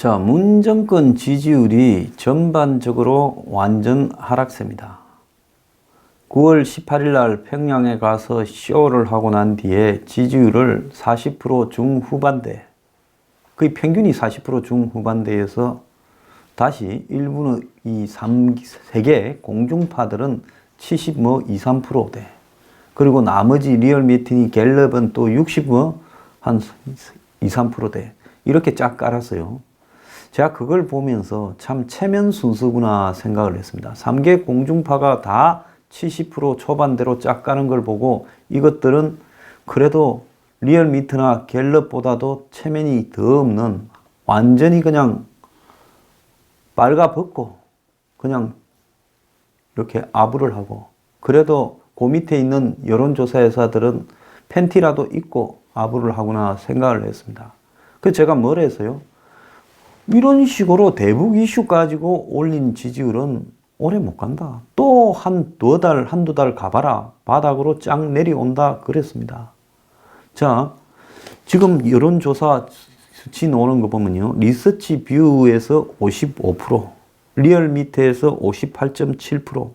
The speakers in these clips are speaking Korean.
자, 문 정권 지지율이 전반적으로 완전 하락세입니다. 9월 18일 날 평양에 가서 쇼를 하고 난 뒤에 지지율을 40% 중후반대, 거의 평균이 40% 중후반대에서 다시 일부는 이 세계 공중파들은 70 2, 3%대, 그리고 나머지 리얼미팅이 갤럽은 또 60 한 2, 3%대 이렇게 쫙 깔았어요. 제가 그걸 보면서 참 체면 순서구나 생각을 했습니다. 3개 공중파가 다 70% 초반대로 쫙 가는 걸 보고 이것들은 그래도 리얼미터나 갤럽보다도 체면이 더 없는, 완전히 그냥 빨가벗고 그냥 이렇게 아부를 하고, 그래도 그 밑에 있는 여론조사 회사들은 팬티라도 입고 아부를 하구나 생각을 했습니다. 그래서 제가 뭘 했어요? 이런 식으로 대북 이슈 가지고 올린 지지율은 오래 못 간다. 또 한두 달 가봐라. 바닥으로 쫙 내려온다. 그랬습니다. 자, 지금 여론조사 수치 나오는 거 보면요. 리서치 뷰에서 55%, 리얼미터에서 58.7%,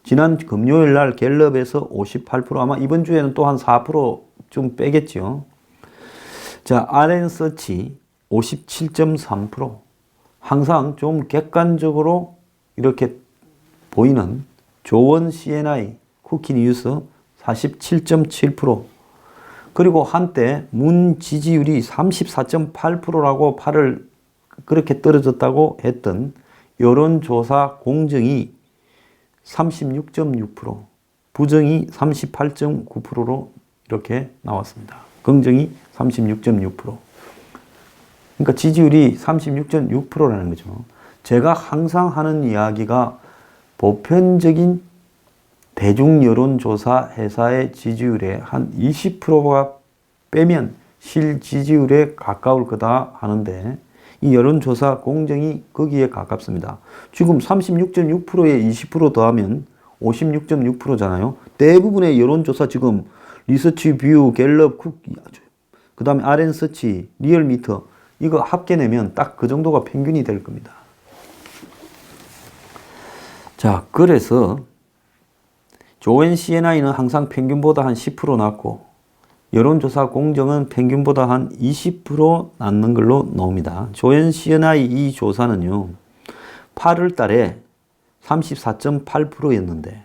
지난 금요일 날 갤럽에서 58%, 아마 이번 주에는 또 한 4%좀 빼겠죠. 자, RN서치 57.3%. 항상 좀 객관적으로 이렇게 보이는 조원 CNI, 쿠키뉴스 47.7%. 그리고 한때 문 지지율이 34.8%라고 팔을 그렇게 떨어졌다고 했던 여론조사 공정이 36.6%, 부정이 38.9%로 이렇게 나왔습니다. 긍정이 36.6%. 그러니까 지지율이 36.6%라는 거죠. 제가 항상 하는 이야기가 보편적인 대중 여론조사 회사의 지지율의 한 20%가 빼면 실 지지율에 가까울 거다 하는데, 이 여론조사 공정이 거기에 가깝습니다. 지금 36.6%에 20% 더하면 56.6%잖아요. 대부분의 여론조사 지금 리서치 뷰, 갤럽, 그 다음에 RN서치, 리얼미터 이거 합계내면 딱 그 정도가 평균이 될 겁니다. 자, 그래서 조엔 CNI는 항상 평균보다 한 10% 낮고 여론조사 공정은 평균보다 한 20% 낮는 걸로 나옵니다. 조엔 CNI 이 조사는요, 8월 달에 34.8%였는데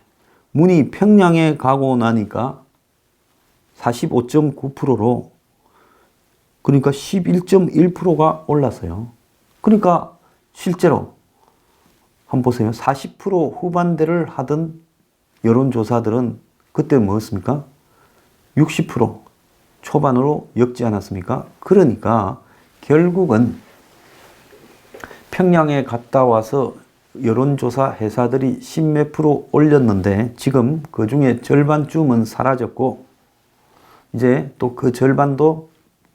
문이 평양에 가고 나니까 45.9%로, 그러니까 11.1%가 올랐어요. 그러니까 실제로 한번 보세요. 40% 후반대를 하던 여론조사들은 그때 뭐였습니까? 60% 초반으로 엮지 않았습니까? 그러니까 결국은 평양에 갔다 와서 여론조사 회사들이 10몇 프로 올렸는데 지금 그 중에 절반쯤은 사라졌고 이제 또 그 절반도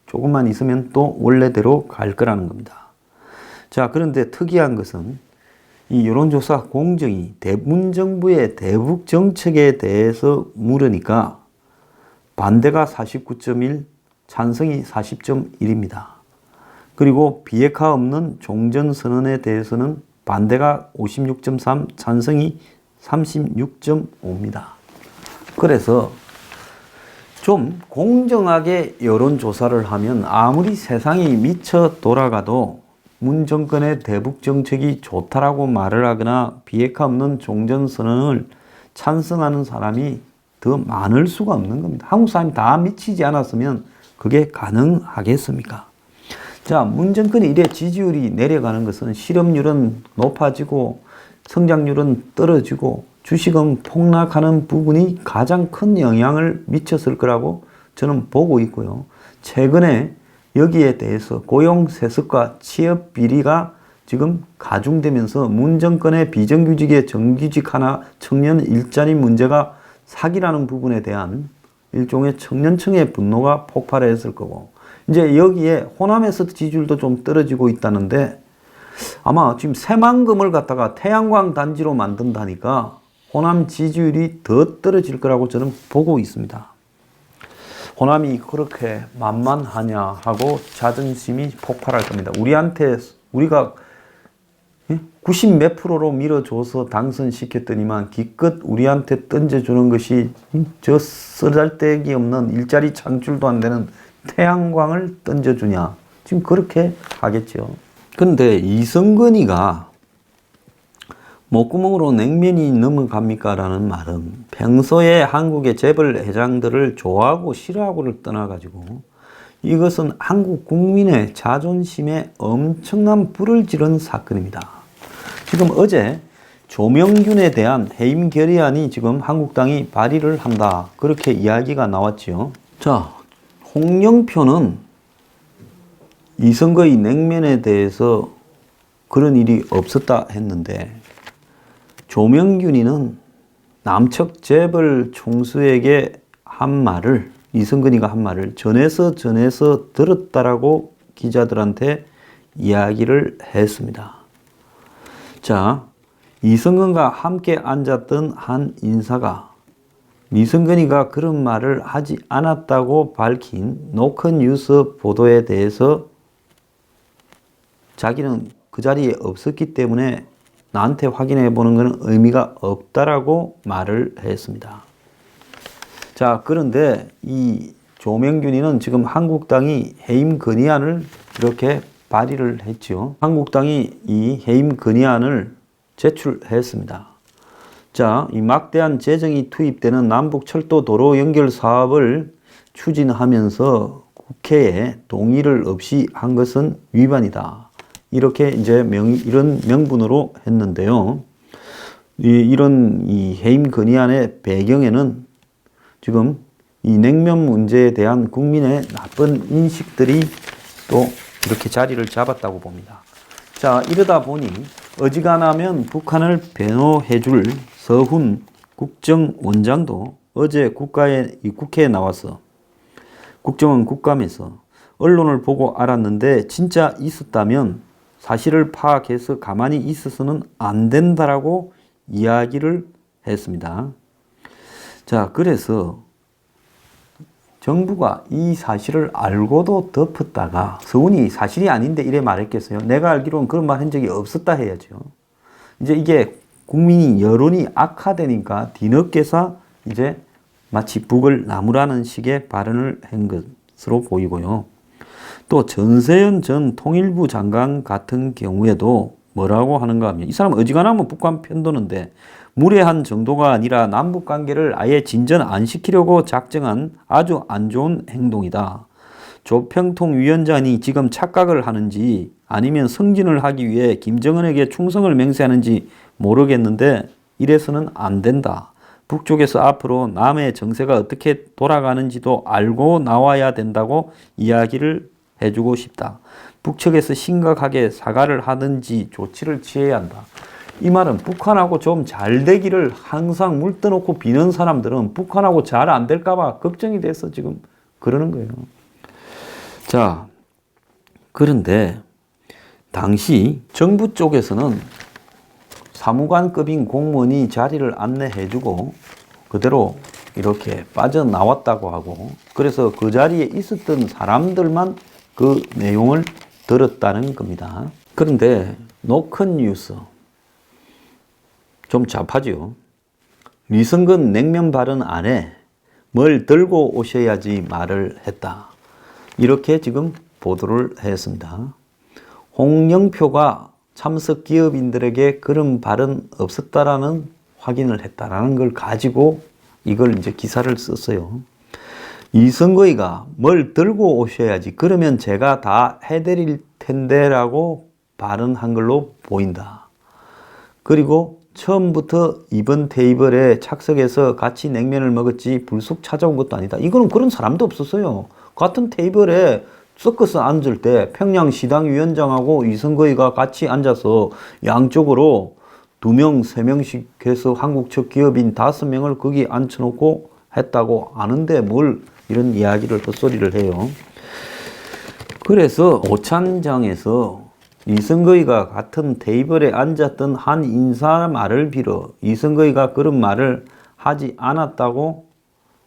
조금만 있으면 또 원래대로 갈 거라는 겁니다. 자, 그런데 특이한 것은 이 여론조사 공정이 문정부의 대북 정책에 대해서 물으니까 반대가 49.1, 찬성이 40.1입니다. 그리고 비핵화 없는 종전선언에 대해서는 반대가 56.3, 찬성이 36.5입니다. 그래서 좀 공정하게 여론조사를 하면 아무리 세상이 미쳐 돌아가도 문 정권의 대북 정책이 좋다라고 말을 하거나 비핵화 없는 종전선언을 찬성하는 사람이 더 많을 수가 없는 겁니다. 한국 사람이 다 미치지 않았으면 그게 가능하겠습니까? 자, 문 정권이 이래 지지율이 내려가는 것은 실업률은 높아지고 성장률은 떨어지고 주식은 폭락하는 부분이 가장 큰 영향을 미쳤을 거라고 저는 보고 있고요. 최근에 여기에 대해서 고용 세습과 취업 비리가 지금 가중되면서 문 정권의 비정규직의 정규직 하나, 청년 일자리 문제가 사기라는 부분에 대한 일종의 청년층의 분노가 폭발했을 거고, 이제 여기에 호남에서 지지율도 좀 떨어지고 있다는데 아마 지금 새만금을 갖다가 태양광 단지로 만든다니까 호남 지지율이 더 떨어질 거라고 저는 보고 있습니다. 호남이 그렇게 만만하냐 하고 자존심이 폭발할 겁니다. 우리한테 우리가 90 몇 프로로 밀어줘서 당선시켰더니만 기껏 우리한테 던져주는 것이 저 쓰잘데기 없는 일자리 창출도 안 되는 태양광을 던져주냐. 지금 그렇게 하겠죠. 근데 이성근이가 목구멍으로 냉면이 넘어갑니까? 라는 말은 평소에 한국의 재벌 회장들을 좋아하고 싫어하고를 떠나가지고 이것은 한국 국민의 자존심에 엄청난 불을 지른 사건입니다. 지금 어제 조명균에 대한 해임 결의안이 지금 한국당이 발의를 한다. 그렇게 이야기가 나왔지요. 자, 홍영표는 이선거의 냉면에 대해서 그런 일이 없었다 했는데 조명균이는 남측 재벌 총수에게 한 말을 이성근이가 한 말을 전해서 들었다라고 기자들한테 이야기를 했습니다. 자, 이성근과 함께 앉았던 한 인사가 이성근이가 그런 말을 하지 않았다고 밝힌 노컷뉴스 보도에 대해서 자기는 그 자리에 없었기 때문에 나한테 확인해 보는 것은 의미가 없다라고 말을 했습니다. 자, 그런데 이 조명균이는 지금 한국당이 해임 건의안을 이렇게 발의를 했죠. 한국당이 이 해임 건의안을 제출했습니다. 자, 이 막대한 재정이 투입되는 남북철도 도로 연결 사업을 추진하면서 국회에 동의를 없이 한 것은 위반이다. 이렇게 이제 이런 명분으로 했는데요. 이런 해임 건의안의 배경에는 지금 이 냉면 문제에 대한 국민의 나쁜 인식들이 또 이렇게 자리를 잡았다고 봅니다. 자, 이러다 보니 어지간하면 북한을 변호해줄 서훈 국정원장도 어제 국회에 나와서 국정원 국감에서 언론을 보고 알았는데 진짜 있었다면 사실을 파악해서 가만히 있어서는 안 된다라고 이야기를 했습니다. 자, 그래서 정부가 이 사실을 알고도 덮었다가 서훈이 사실이 아닌데 이래 말했겠어요? 내가 알기로는 그런 말 한 적이 없었다 해야죠. 이제 이게 국민이 여론이 악화되니까 뒤늦게서 이제 마치 북을 나무라는 식의 발언을 한 것으로 보이고요. 또 전세현 전 통일부 장관 같은 경우에도 뭐라고 하는가 하면 이 사람 어지간하면 북한 편도는데 무례한 정도가 아니라 남북관계를 아예 진전 안 시키려고 작정한 아주 안 좋은 행동이다. 조평통 위원장이 지금 착각을 하는지 아니면 승진을 하기 위해 김정은에게 충성을 맹세하는지 모르겠는데 이래서는 안 된다. 북쪽에서 앞으로 남의 정세가 어떻게 돌아가는지도 알고 나와야 된다고 이야기를 해주고 싶다. 북측에서 심각하게 사과를 하든지 조치를 취해야 한다. 이 말은 북한하고 좀 잘 되기를 항상 물 떠놓고 비는 사람들은 북한하고 잘 안 될까봐 걱정이 돼서 지금 그러는 거예요. 자, 그런데 당시 정부 쪽에서는 사무관급인 공무원이 자리를 안내해주고 그대로 이렇게 빠져나왔다고 하고 그래서 그 자리에 있었던 사람들만 그 내용을 들었다는 겁니다. 그런데 노컷뉴스 좀 잡하죠. 이성근 냉면 발언 안에 뭘 들고 오셔야지 말을 했다. 이렇게 지금 보도를 했습니다. 홍영표가 참석 기업인들에게 그런 발언 없었다라는 확인을 했다라는 걸 가지고 이걸 이제 기사를 썼어요. 이선거이가 뭘 들고 오셔야지 그러면 제가 다 해드릴 텐데라고 발언한 걸로 보인다. 그리고 처음부터 이번 테이블에 착석해서 같이 냉면을 먹었지 불쑥 찾아온 것도 아니다. 이거는 그런 사람도 없었어요. 같은 테이블에 섞어서 앉을 때 평양시당 위원장하고 이선거이가 같이 앉아서 양쪽으로 2명, 3명씩 해서 한국 측 기업인 5명을 거기 앉혀놓고 했다고 아는데 뭘 이런 이야기를 헛소리를 해요. 그래서 오찬장에서 이선거이가 같은 테이블에 앉았던 한 인사 말을 빌어 이선거이가 그런 말을 하지 않았다고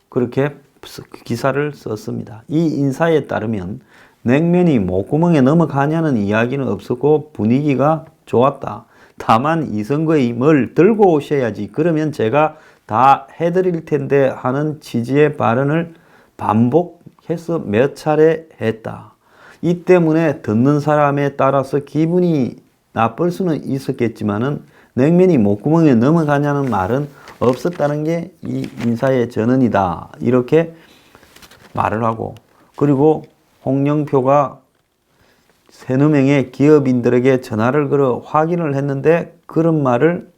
그렇게 기사를 썼습니다. 이 인사에 따르면 냉면이 목구멍에 넘어가냐는 이야기는 없었고 분위기가 좋았다. 다만 이선거에 뭘 들고 오셔야지 그러면 제가 다 해드릴 텐데 하는 취지의 발언을 반복해서 몇 차례 했다. 이 때문에 듣는 사람에 따라서 기분이 나쁠 수는 있었겠지만은 냉면이 목구멍에 넘어가냐는 말은 없었다는 게 이 인사의 전언이다. 이렇게 말을 하고, 그리고 홍영표가 세너 명의 기업인들에게 전화를 걸어 확인을 했는데 그런 말을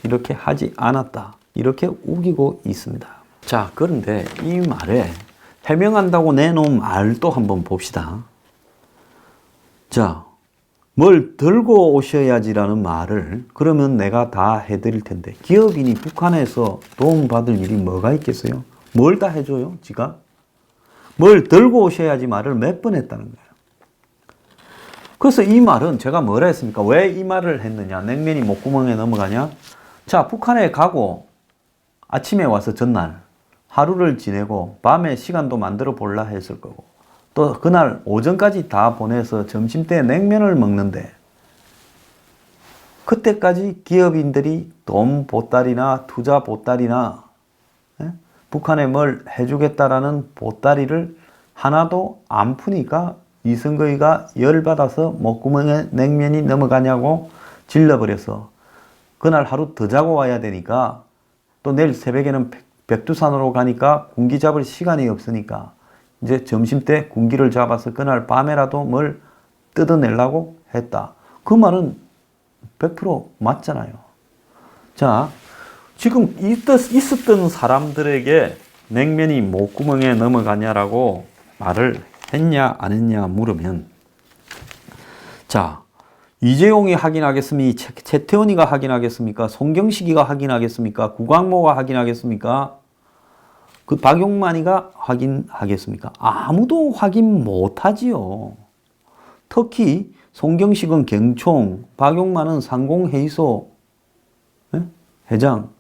이렇게 하지 않았다. 이렇게 우기고 있습니다. 자, 그런데 이 말에 해명한다고 내놓은 말도 한번 봅시다. 자, 뭘 들고 오셔야지라는 말을 그러면 내가 다 해드릴 텐데 기업인이 북한에서 도움받을 일이 뭐가 있겠어요? 뭘 다 해줘요? 지가? 뭘 들고 오셔야지 말을 몇 번 했다는 거예요. 그래서 이 말은 제가 뭐라 했습니까? 왜 이 말을 했느냐? 냉면이 목구멍에 넘어가냐? 자, 북한에 가고 아침에 와서 전날 하루를 지내고 밤에 시간도 만들어 볼라 했을 거고 또 그날 오전까지 다 보내서 점심때 냉면을 먹는데 그때까지 기업인들이 돈 보따리나 투자 보따리나 북한에 뭘 해주겠다라는 보따리를 하나도 안 푸니까 이승거이가 열받아서 목구멍에 냉면이 넘어가냐고 질러버려서 그날 하루 더 자고 와야 되니까 또 내일 새벽에는 백두산으로 가니까 군기 잡을 시간이 없으니까 이제 점심때 군기를 잡아서 그날 밤에라도 뭘 뜯어내려고 했다. 그 말은 100% 맞잖아요. 자, 지금 있었던 사람들에게 냉면이 목구멍에 넘어가냐라고 말을 했냐 안 했냐 물으면, 자, 이재용이 확인하겠습니까? 최태원이가 확인하겠습니까? 송경식이가 확인하겠습니까? 구광모가 확인하겠습니까? 그 박용만이가 확인하겠습니까? 아무도 확인 못하지요. 특히 송경식은 경총, 박용만은 상공회의소 회장.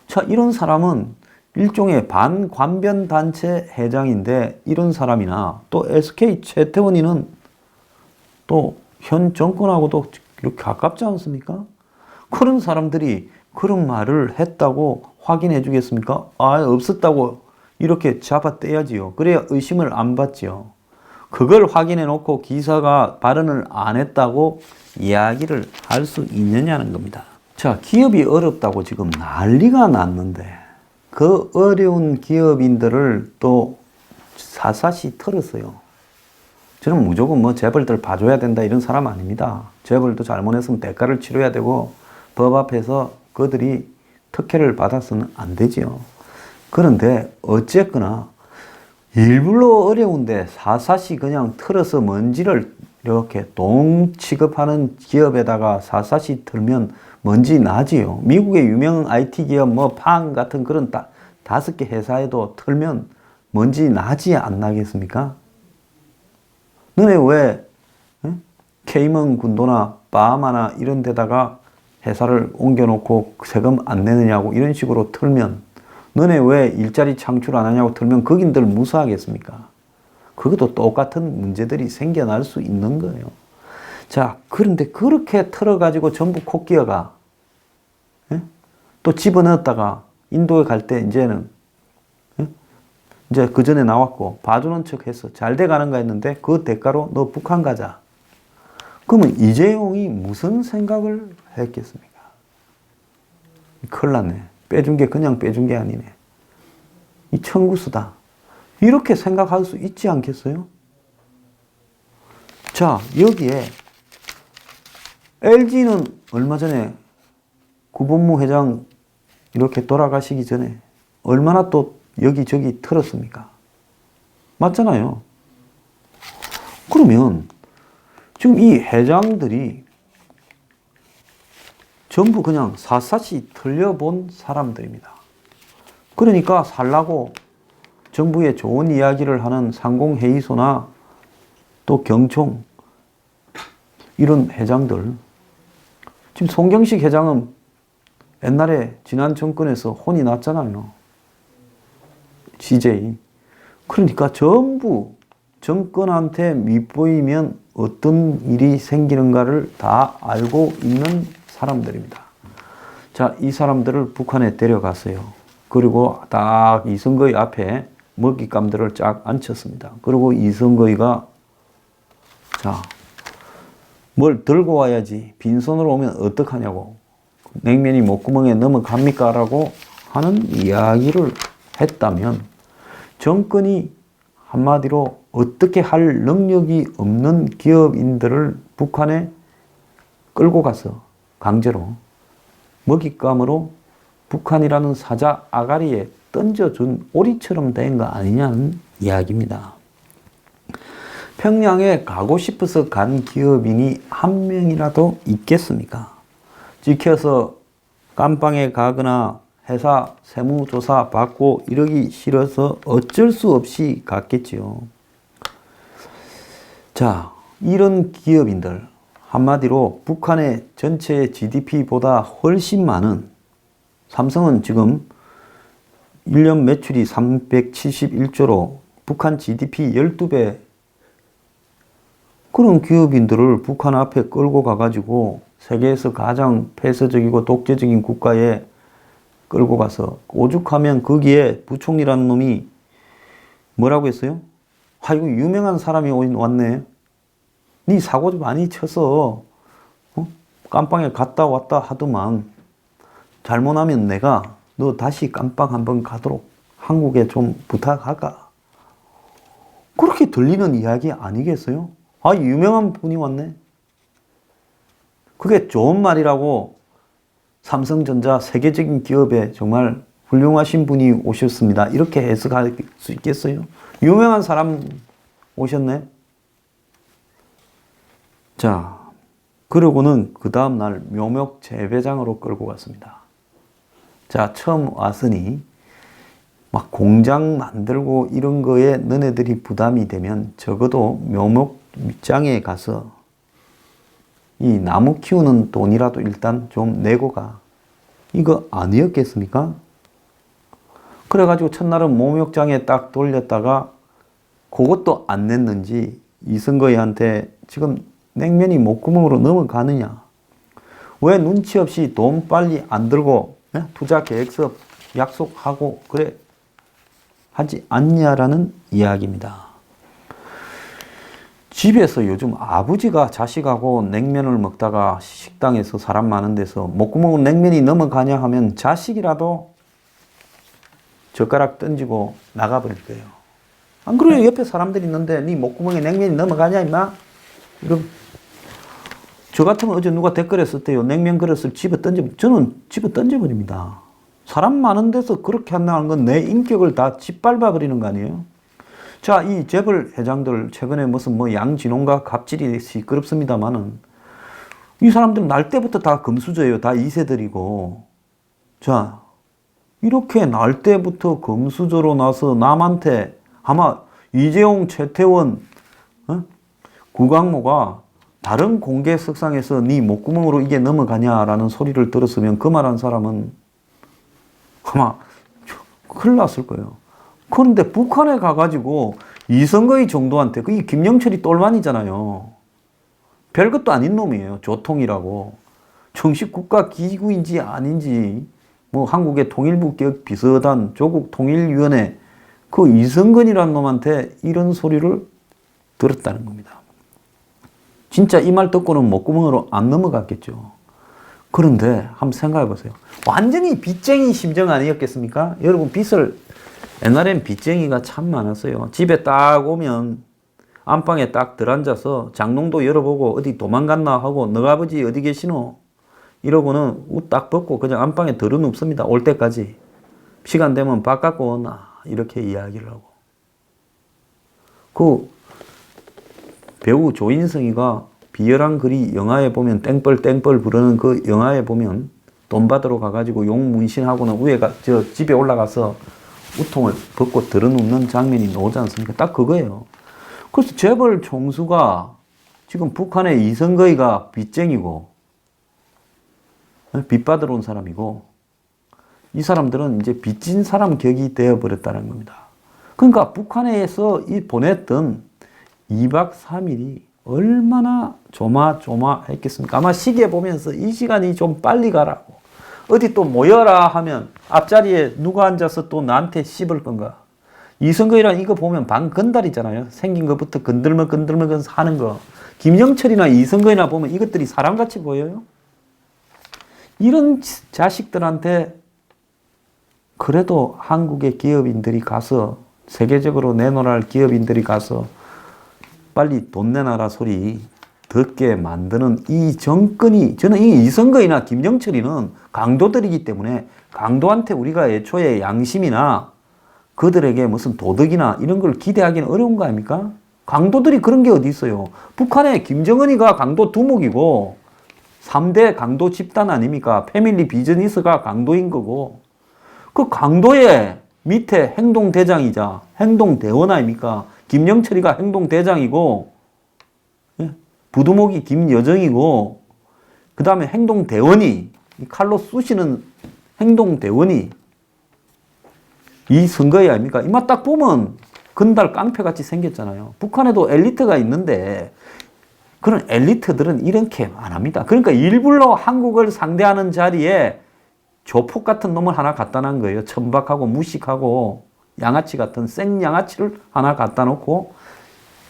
자, 이런 사람은 일종의 반관변단체 회장인데 이런 사람이나 또 SK 최태원이는 또 현 정권하고도 이렇게 가깝지 않습니까? 그런 사람들이 그런 말을 했다고 확인해 주겠습니까? 아, 없었다고 이렇게 잡아떼야지요. 그래야 의심을 안 받지요. 그걸 확인해 놓고 기사가 발언을 안 했다고 이야기를 할 수 있느냐는 겁니다. 자, 기업이 어렵다고 지금 난리가 났는데 그 어려운 기업인들을 또 사사시 털었어요. 저는 무조건 뭐 재벌들 봐줘야 된다 이런 사람 아닙니다. 재벌도 잘못했으면 대가를 치러야 되고 법 앞에서 그들이 특혜를 받아서는 안 되지요. 그런데 어쨌거나 일부러 어려운데 사사시 그냥 틀어서 먼지를 이렇게 동 취급하는 기업에다가 사사시 틀면 먼지 나지요. 미국의 유명 IT 기업 뭐 팡 같은 그런 5개 회사에도 틀면 먼지 나지 안 나겠습니까? 너네 왜 케이먼 군도나 바하마나 이런 데다가 회사를 옮겨놓고 세금 안 내느냐고 이런 식으로 틀면, 너네 왜 일자리 창출 안 하냐고 틀면 거긴들 무사하겠습니까? 그것도 똑같은 문제들이 생겨날 수 있는 거예요. 자, 그런데 그렇게 틀어가지고 전부 코끼어가 또 집어넣었다가 인도에 갈 때 이제는 이제 그 전에 나왔고 봐주는 척 했어. 잘 돼가는가 했는데 그 대가로 너 북한 가자. 그러면 이재용이 무슨 생각을 했겠습니까? 큰일 났네. 빼준 게 그냥 빼준 게 아니네. 이 청구수다. 이렇게 생각할 수 있지 않겠어요? 자, 여기에 LG는 얼마 전에 구본무 회장 이렇게 돌아가시기 전에 얼마나 또 여기저기 틀었습니까? 맞잖아요. 그러면 지금 이 회장들이 전부 그냥 샅샅이 틀려본 사람들입니다. 그러니까 살라고 정부에 좋은 이야기를 하는 상공회의소나 또 경총 이런 회장들, 지금 송경식 회장은 옛날에 지난 정권에서 혼이 났잖아요. CJ. 그러니까 전부 정권한테 밉보이면 어떤 일이 생기는가를 다 알고 있는 사람들입니다. 자, 이 사람들을 북한에 데려갔어요. 그리고 딱 이성거의 앞에 먹잇감들을 쫙 앉혔습니다. 그리고 이성거이가 자, 뭘 들고 와야지. 빈손으로 오면 어떡하냐고. 냉면이 목구멍에 넘어갑니까? 라고 하는 이야기를 했다면 정권이 한마디로 어떻게 할 능력이 없는 기업인들을 북한에 끌고 가서 강제로 먹잇감으로 북한이라는 사자 아가리에 던져준 오리처럼 된 거 아니냐는 이야기입니다. 평양에 가고 싶어서 간 기업인이 한 명이라도 있겠습니까? 지켜서 깜빵에 가거나 회사 세무조사 받고 이러기 싫어서 어쩔 수 없이 갔겠지요. 자, 이런 기업인들, 한마디로 북한의 전체 GDP보다 훨씬 많은, 삼성은 지금 1년 매출이 371조로 북한 GDP 12배, 그런 기업인들을 북한 앞에 끌고 가가지고 세계에서 가장 폐쇄적이고 독재적인 국가에 끌고 가서 오죽하면 거기에 부총리라는 놈이 뭐라고 했어요? 아, 이거 유명한 사람이 왔네. 니 사고 좀 많이 쳐서 깜빵에 갔다 왔다 하더만 잘못하면 내가 너 다시 깜빵 한번 가도록 한국에 좀 부탁할까? 그렇게 들리는 이야기 아니겠어요? 아, 유명한 분이 왔네. 그게 좋은 말이라고 삼성전자 세계적인 기업에 정말 훌륭하신 분이 오셨습니다. 이렇게 해석할 수 있겠어요? 유명한 사람 오셨네. 자, 그러고는 그 다음날 묘목 재배장으로 끌고 갔습니다. 자, 처음 왔으니 막 공장 만들고 이런 거에 너네들이 부담이 되면 적어도 묘목장에 가서 이 나무 키우는 돈이라도 일단 좀 내고 가. 이거 아니었겠습니까? 그래가지고 첫날은 묘목장에 딱 돌렸다가 그것도 안 냈는지 이성거이한테 지금 냉면이 목구멍으로 넘어가느냐? 왜 눈치 없이 돈 빨리 안 들고 투자 계획서 약속하고 그래 하지 않냐라는 이야기입니다. 집에서 요즘 아버지가 자식하고 냉면을 먹다가 식당에서 사람 많은 데서 목구멍으로 냉면이 넘어가냐 하면 자식이라도 젓가락 던지고 나가버릴 거예요. 안 그래요? 옆에 사람들이 있는데 네 목구멍에 냉면이 넘어가냐 임마? 이러. 저 같으면 어제 누가 댓글에 썼대요. 냉면 그릇을 저는 집어 던져버립니다. 사람 많은 데서 그렇게 한다는 건 내 인격을 다 짓밟아버리는 거 아니에요? 자, 이 재벌 회장들 최근에 무슨 뭐 양진홍과 갑질이 시끄럽습니다만은 이 사람들은 날 때부터 다 금수저예요. 다 2세들이고. 자, 이렇게 날 때부터 금수저로 나서 남한테 아마 이재용, 최태원, 구강모가 다른 공개석상에서 네 목구멍으로 이게 넘어가냐라는 소리를 들었으면 그 말한 사람은 아마 큰일 났을 거예요. 그런데 북한에 가가지고 이성거이 정도한테, 그게 김영철이 똘만이잖아요. 별것도 아닌 놈이에요. 조통이라고. 정식 국가 기구인지 아닌지, 뭐 한국의 통일부 격 비슷한 조국 통일위원회 그 이성근이라는 놈한테 이런 소리를 들었다는 겁니다. 진짜 이 말 듣고는 목구멍으로 안 넘어갔겠죠. 그런데 한번 생각해 보세요. 완전히 빚쟁이 심정 아니었겠습니까? 여러분, 옛날엔 빚쟁이가 참 많았어요. 집에 딱 오면 안방에 딱 들어앉아서 장롱도 열어보고 어디 도망갔나 하고 너 아버지 어디 계시노? 이러고는 옷 딱 벗고 그냥 안방에 들어눕습니다. 올 때까지. 시간 되면 밥 갖고 오나 이렇게 이야기를 하고. 그 배우 조인성이가 비열한 글이 영화에 보면 땡벌 부르는 그 영화에 보면 돈 받으러 가가지고 용 문신하고는 위에가 저 집에 올라가서 우통을 벗고 들어눕는 장면이 나오지 않습니까? 딱 그거예요. 그래서 재벌 총수가 지금 북한의 이성거이가 빚쟁이고 빚 받으러 온 사람이고 이 사람들은 이제 빚진 사람 격이 되어버렸다는 겁니다. 그러니까 북한에서 이 보냈던 2박 3일이 얼마나 조마조마했겠습니까? 아마 시계 보면서 이 시간이 좀 빨리 가라고. 어디 또 모여라 하면 앞자리에 누가 앉아서 또 나한테 씹을 건가? 이성거이란 이거 보면 방건달이잖아요. 생긴 것부터 건들먹 하는 거. 김영철이나 이성거이나 보면 이것들이 사람같이 보여요? 이런 자식들한테 그래도 한국의 기업인들이 가서 세계적으로 내놓으라 할 기업인들이 가서 빨리 돈 내놔라 소리 듣게 만드는 이 정권이, 저는 이 이성거이나 김영철이는 강도들이기 때문에 강도한테 우리가 애초에 양심이나 그들에게 무슨 도덕이나 이런 걸 기대하기는 어려운 거 아닙니까? 강도들이 그런 게 어디 있어요? 북한의 김정은이가 강도 두목이고 3대 강도 집단 아닙니까? 패밀리 비즈니스가 강도인 거고 그 강도의 밑에 행동대장이자 행동대원 아닙니까? 김영철이가 행동대장이고 부두목이 김여정이고 그 다음에 행동대원이 칼로 쑤시는 행동대원이 이성거이 아닙니까? 이마 딱 보면 건달 깡패같이 생겼잖아요. 북한에도 엘리트가 있는데 그런 엘리트들은 이렇게 안 합니다. 그러니까 일부러 한국을 상대하는 자리에 조폭 같은 놈을 하나 갖다 놓은 거예요. 천박하고 무식하고 양아치 같은 생양아치를 하나 갖다 놓고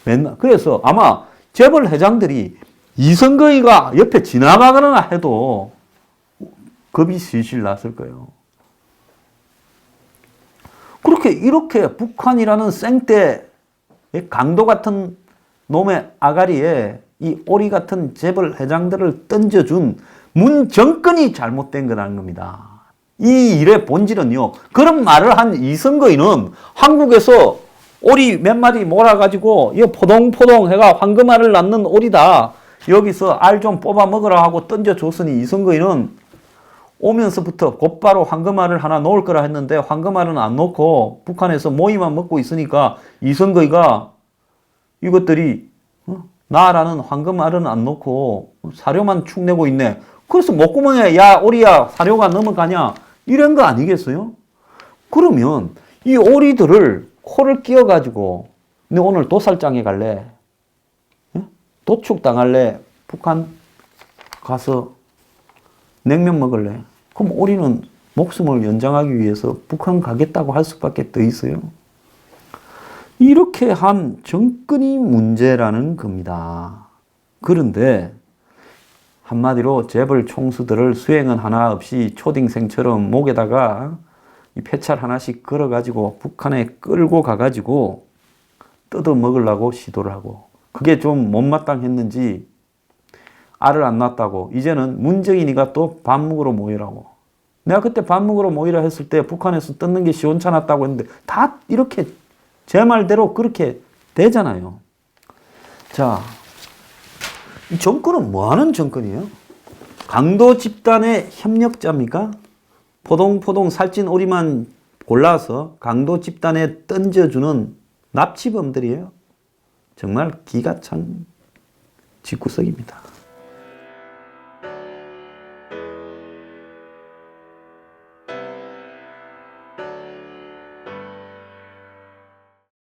맨날 그래서 아마 재벌 회장들이 이성거이가 옆에 지나가거나 해도 겁이 실실 났을 거예요. 그렇게 이렇게 북한이라는 생떼 강도 같은 놈의 아가리에 이 오리 같은 재벌 회장들을 던져준 문 정권이 잘못된 거라는 겁니다. 이 일의 본질은요. 그런 말을 한 이성거이는 한국에서 오리 몇 마리 몰아가지고 이 포동포동 해가 황금알을 낳는 오리다. 여기서 알 좀 뽑아 먹으라 하고 던져줬으니 이성거이는 오면서부터 곧바로 황금알을 하나 놓을 거라 했는데 황금알은 안 놓고 북한에서 모이만 먹고 있으니까 이성거이가 이것들이 나라는 황금알은 안 놓고 사료만 축 내고 있네. 그래서 목구멍에 야 오리야 사료가 넘어가냐 이런 거 아니겠어요? 그러면 이 오리들을 코를 끼워가지고 너 오늘 도살장에 갈래? 도축 당할래? 북한 가서 냉면 먹을래? 그럼 오리는 목숨을 연장하기 위해서 북한 가겠다고 할 수밖에 더 있어요. 이렇게 한 정권이 문제라는 겁니다. 그런데 한마디로 재벌 총수들을 수행은 하나 없이 초딩생처럼 목에다가 이 폐찰 하나씩 걸어가지고 북한에 끌고 가가지고 뜯어 먹으려고 시도를 하고 그게 좀 못마땅했는지 알을 안 낳았다고 이제는 문정인이가 또 밥 먹으러 모이라고. 내가 그때 밥 먹으러 모이라 했을 때 북한에서 뜯는 게 시원찮았다고 했는데 다 이렇게 제 말대로 그렇게 되잖아요. 자, 이 정권은 뭐 하는 정권이에요? 강도 집단의 협력자입니까? 포동포동 살찐 오리만 골라서 강도 집단에 던져주는 납치범들이에요. 정말 기가 찬 집구석입니다.